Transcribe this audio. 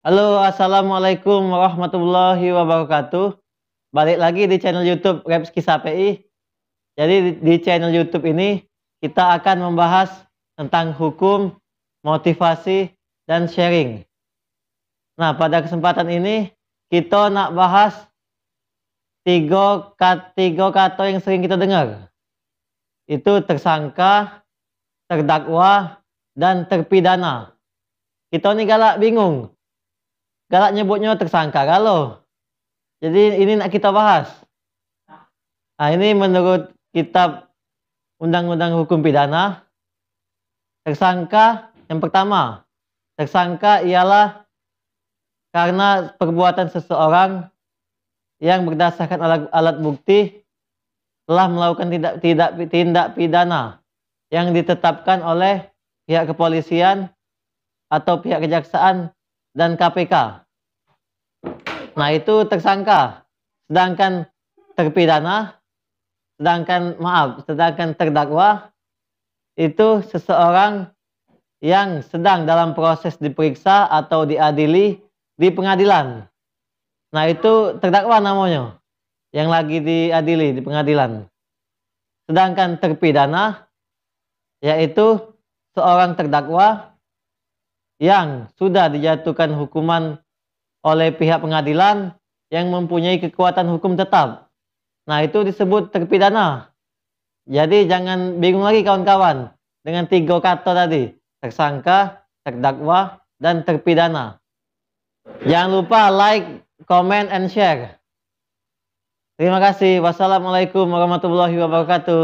Halo, assalamualaikum warahmatullahi wabarakatuh. Balik lagi di channel YouTube Repski KPI. Jadi di channel YouTube ini kita akan membahas tentang hukum, motivasi, dan sharing. Nah, pada kesempatan ini kita nak bahas tiga kata yang sering kita dengar. Itu tersangka, terdakwa, dan terpidana. Kita ini galak bingung. Galak nyebutnya tersangka kalau. Jadi ini nak kita bahas. Nah, ini menurut kitab Undang-Undang Hukum Pidana, tersangka yang pertama, tersangka ialah karena perbuatan seseorang yang berdasarkan alat bukti telah melakukan tindak pidana yang ditetapkan oleh pihak kepolisian atau pihak kejaksaan dan KPK. Nah, itu tersangka. Sedangkan terdakwa itu seseorang yang sedang dalam proses diperiksa atau diadili di pengadilan. Nah, itu terdakwa namanya, yang lagi diadili di pengadilan. Sedangkan terpidana yaitu seorang terdakwa yang sudah dijatuhkan hukuman oleh pihak pengadilan yang mempunyai kekuatan hukum tetap. Nah, itu disebut terpidana. Jadi jangan bingung lagi kawan-kawan dengan tiga kata tadi: tersangka, terdakwa, dan terpidana. Jangan lupa like, comment, and share. Terima kasih. Wassalamualaikum warahmatullahi wabarakatuh.